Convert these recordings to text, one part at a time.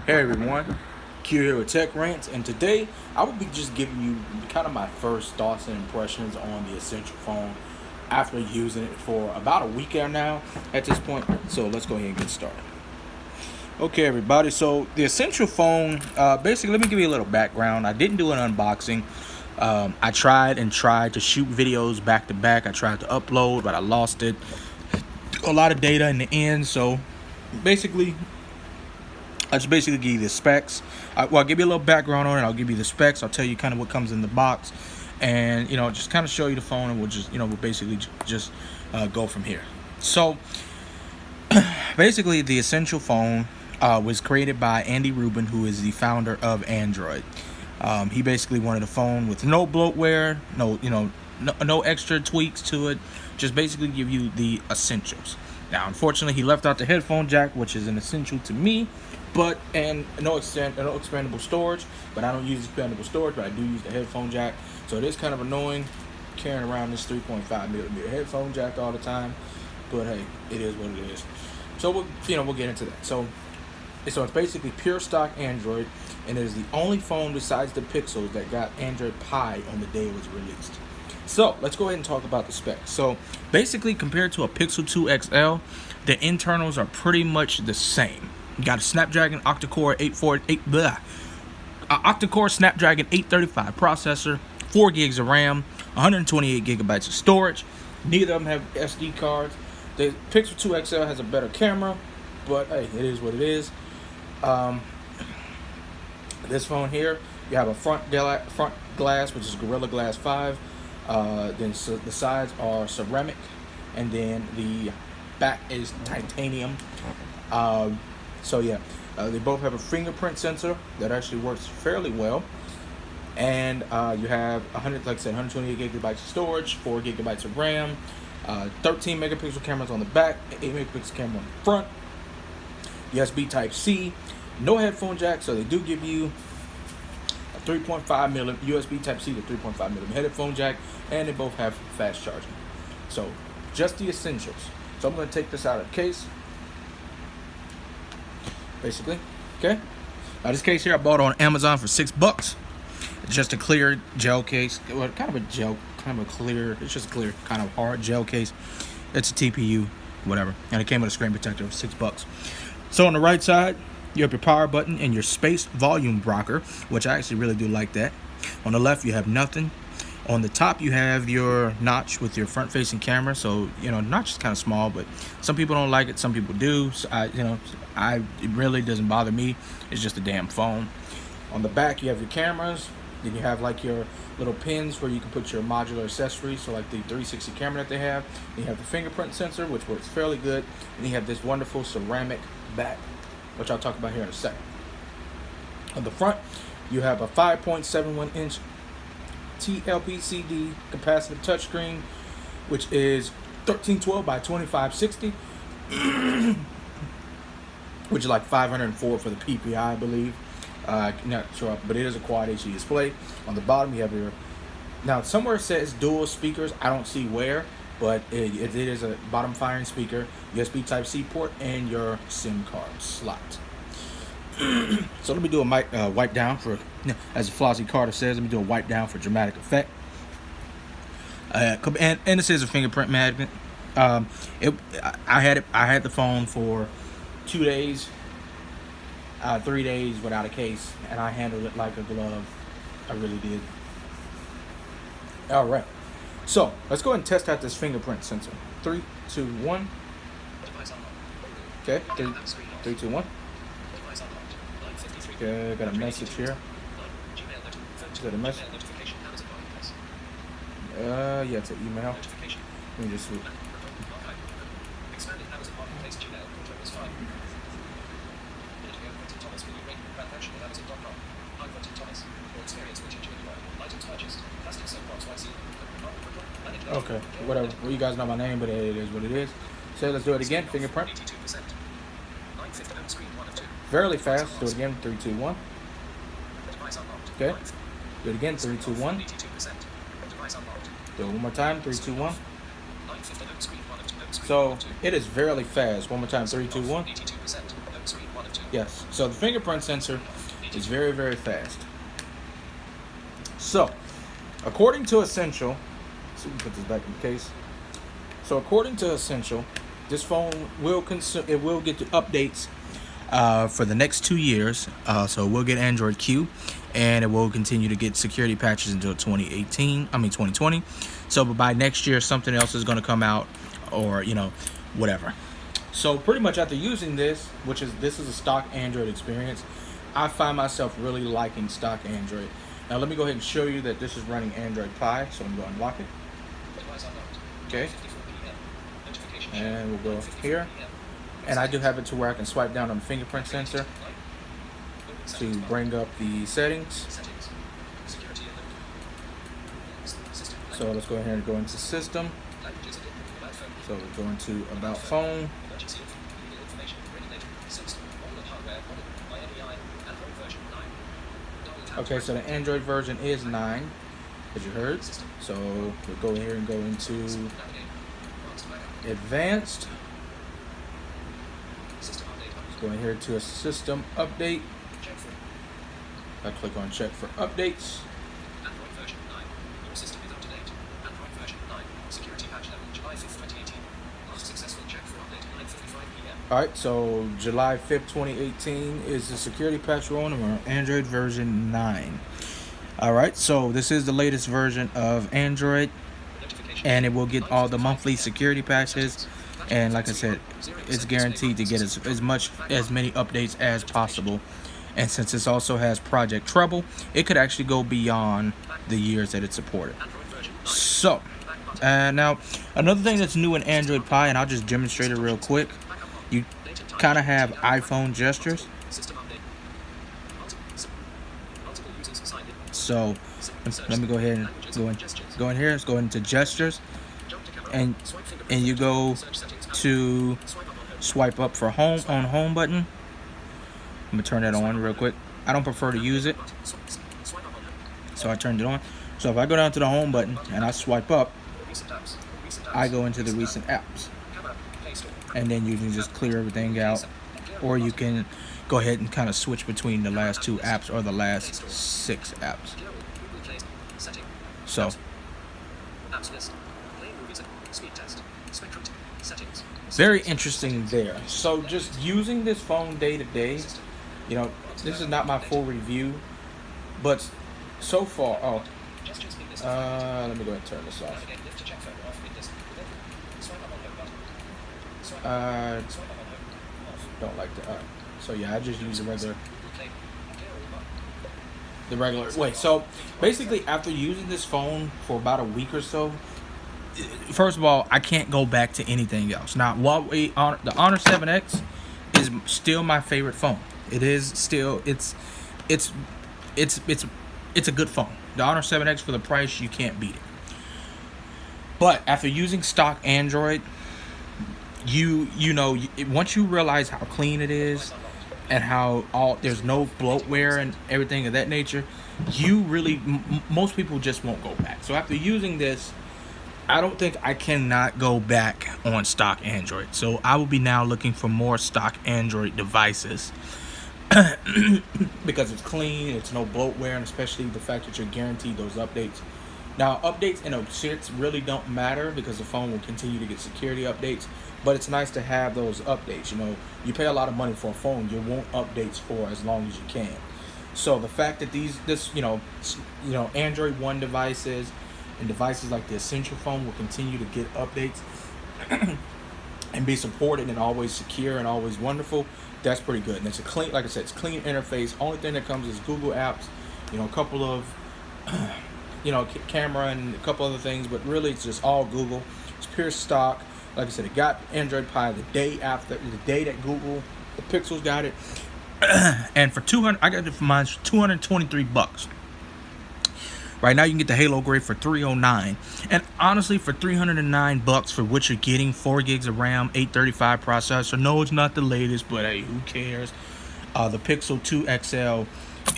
Hey everyone, Q here with Tech Rants, and today I will be just giving you kind of my first thoughts and impressions on the Essential phone after using it for about a week now at this point. So let's go ahead and get started. Okay, everybody. So the Essential phone, basically, let me give you a little background. I didn't do an unboxing. I tried to shoot videos back to back. I tried to upload, but I lost it. A lot of data in the end. So basically, I just basically give you the specs. I'll give you a little background on it. I'll give you the specs. I'll tell you kind of what comes in the box, and just kind of show you the phone, and we'll basically just go from here. So basically, the Essential phone was created by Andy Rubin, who is the founder of Android. He basically wanted a phone with no bloatware, no extra tweaks to it. Just basically give you the essentials. Now, unfortunately, he left out the headphone jack, which is an essential to me, and no expandable storage. But I don't use expandable storage, but I do use the headphone jack. So it is kind of annoying carrying around this 3.5 millimeter headphone jack all the time. But hey, it is what it is. So we'll get into that. So it's basically pure stock Android, and it is the only phone besides the Pixels that got Android Pie on the day it was released. So let's go ahead and talk about the specs. So basically, compared to a Pixel 2 XL, the internals are pretty much the same. You got a Snapdragon octa-core octa-core Snapdragon 835 processor, 4 gigs of RAM, 128 gigabytes of storage. Neither of them have SD cards. The Pixel 2 XL has a better camera, but hey, it is what it is. This phone here, you have a front glass, which is Gorilla Glass 5. Then the sides are ceramic, and then the back is titanium. They both have a fingerprint sensor that actually works fairly well, and you have 128 gigabytes of storage, 4 gigabytes of RAM, 13 megapixel cameras on the back, 8 megapixel camera on the front, USB Type-C, no headphone jack, so they do give you a 3.5 millimeter USB Type-C to 3.5 millimeter headphone jack, and they both have fast charging. So just the essentials. So I'm going to take this out of the case, basically. Okay. Now this case here I bought on Amazon for $6. It's just a clear gel case. Well, it's just a clear, kind of hard gel case. It's a TPU, whatever. And it came with a screen protector of $6. So on the right side, you have your power button and your space volume rocker, which I actually really do like that. On the left, you have nothing. On the top, you have your notch with your front-facing camera. So, notch is kind of small, but some people don't like it. Some people do. So it really doesn't bother me. It's just a damn phone. On the back, you have your cameras. Then you have like your little pins where you can put your modular accessories. So like the 360 camera that they have. Then you have the fingerprint sensor, which works fairly good. And you have this wonderful ceramic back, which I'll talk about here in a second. On the front, you have a 5.71-inch TLPCD capacitive touchscreen, which is 1312 by 2560, which is like 504 for the PPI, I believe. Not sure, but it is a quad HD display. On the bottom, you have your. Now, somewhere it says dual speakers. I don't see where, but it is a bottom firing speaker, USB Type-C port, and your SIM card slot. So let me do a mic wipe down for, as Flossie Carter says, let me do a wipe down for dramatic effect. And this is a fingerprint magnet. I had the phone for 2 days, 3 days without a case, and I handled it like a glove. I really did. All right. So let's go ahead and test out this fingerprint sensor. 3, 2, 1. Okay. 3, 2, 1. Okay, I got a message here. Got a message. Yeah, it's an email. Let me just see. Okay, whatever. Well, you guys know my name, but it is what it is. So let's do it again. Fingerprint. Fairly fast. Do it again. 3, 2, 1. Okay. Do it again. 3, 2, 1. Do it one more time. 3, 2, 1. So it is fairly fast. One more time. 3, 2, 1. Yes. So the fingerprint sensor is very, very fast. So, according to Essential, so we put this back in the case. So according to Essential, this phone will consume. It will get the updates for the next 2 years. So we'll get Android Q, and it will continue to get security patches until 2020. So, but by next year, something else is going to come out, or whatever. So pretty much after using this, this is a stock Android experience, I find myself really liking stock Android. Now let me go ahead and show you that this is running Android Pie. So I'm going to unlock it. Okay. And we'll go here. And I do have it to where I can swipe down on the fingerprint sensor to bring up the settings. So let's go ahead and go into System. So we'll go into About Phone. Okay, so the Android version is 9, as you heard. So we'll go here and go into Advanced. Let's go in here to a System Update. I click on Check for Updates. Android version 9. Your system is up to date. Android version 9. Security patch level July 5th, 2018. Last successful check for update 9:55 p.m. Alright, so July 5th, 2018 is the security patch we're on Android version 9. Alright, so this is the latest version of Android, and it will get all the monthly security patches. And like I said, it's guaranteed to get as many updates as possible. And since this also has Project Treble, it could actually go beyond the years that it's supported. So, now another thing that's new in Android Pie, and I'll just demonstrate it real quick. You kind of have iPhone gestures. So let me go ahead and go in here. Let's go into gestures, and you go to swipe up for home on home button. I'm gonna turn that on real quick. I don't prefer to use it, so I turned it on. So if I go down to the home button and I swipe up, I go into the recent apps, and then you can just clear everything out, or you can go ahead and kind of switch between the last 2 apps or the last 6 apps. So very interesting there. So just using this phone day to day, this is not my full review, but so far, let me go ahead and turn this off. Don't like that. So yeah, I just use the regular way. So basically, after using this phone for about a week or so, first of all, I can't go back to anything else. Now, the Honor 7X is still my favorite phone. It is still it's a good phone. The Honor 7X, for the price, you can't beat it. But after using stock Android, once you realize how clean it is and how there's no bloatware and everything of that nature, you really most people just won't go back. So after using this, I don't think I cannot go back on stock Android. So I will be now looking for more stock Android devices because it's clean, it's no bloatware, and especially the fact that you're guaranteed those updates. Now, updates in a sense really don't matter because the phone will continue to get security updates, but it's nice to have those updates. You pay a lot of money for a phone, you want updates for as long as you can. So the fact that Android One devices and devices like the Essential phone will continue to get updates and be supported and always secure and always wonderful, that's pretty good. And it's a clean, like I said, it's clean interface. Only thing that comes is Google apps, a couple of camera and a couple other things, but really it's just all Google. It's pure stock. Like I said, it got Android Pie the day that Google, the Pixels got it. And for I got it for mine for $223. Right now you can get the Halo Gray for $309. And honestly, for $309 for what you're getting, 4 gigs of RAM, 835 processor. No, it's not the latest, but hey, who cares? The Pixel 2 XL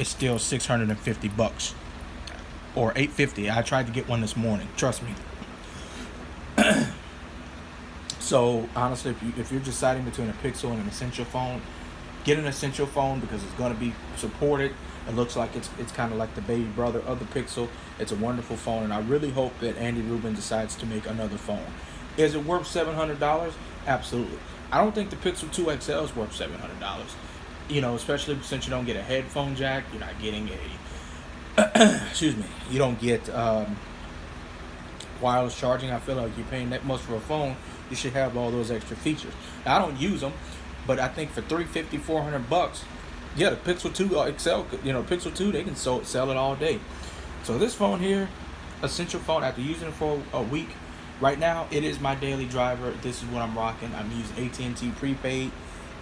is still $650 or $850. I tried to get one this morning. Trust me. So honestly, if you're deciding between a Pixel and an Essential phone, get an Essential phone because it's going to be supported. It looks like it's kind of like the baby brother of the Pixel. It's a wonderful phone, and I really hope that Andy Rubin decides to make another phone. Is it worth $700? Absolutely. I don't think the Pixel 2 XL is worth $700. You know, especially since you don't get a headphone jack, you're not getting a excuse me, you don't get wireless charging. I feel like you're paying that much for a phone, you should have all those extra features. Now, I don't use them, but I think for $350, $400, yeah, the Pixel 2 XL, you know, Pixel 2, they can sell it all day. So this phone here, Essential phone, after using it for a week, right now it is my daily driver. This is what I'm rocking. I'm using AT&T prepaid,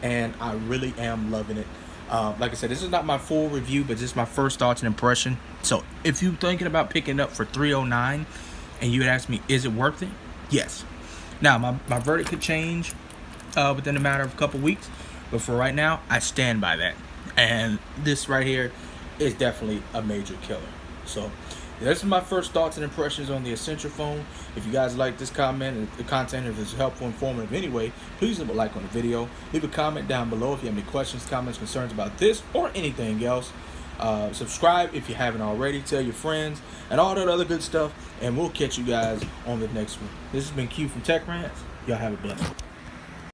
and I really am loving it. Like I said, this is not my full review, but just my first thoughts and impression. So if you're thinking about picking it up for $309, and you would ask me, is it worth it? Yes. Now, my verdict could change within a matter of a couple weeks, but for right now, I stand by that. And this right here is definitely a major killer. So this is my first thoughts and impressions on the Essential phone. If you guys like this comment and the content, if it's helpful, informative anyway, please leave a like on the video. Leave a comment down below if you have any questions, comments, concerns about this or anything else. Subscribe if you haven't already. Tell your friends and all that other good stuff. And we'll catch you guys on the next one. This has been Q from Tech Rants. Y'all have a blessed one.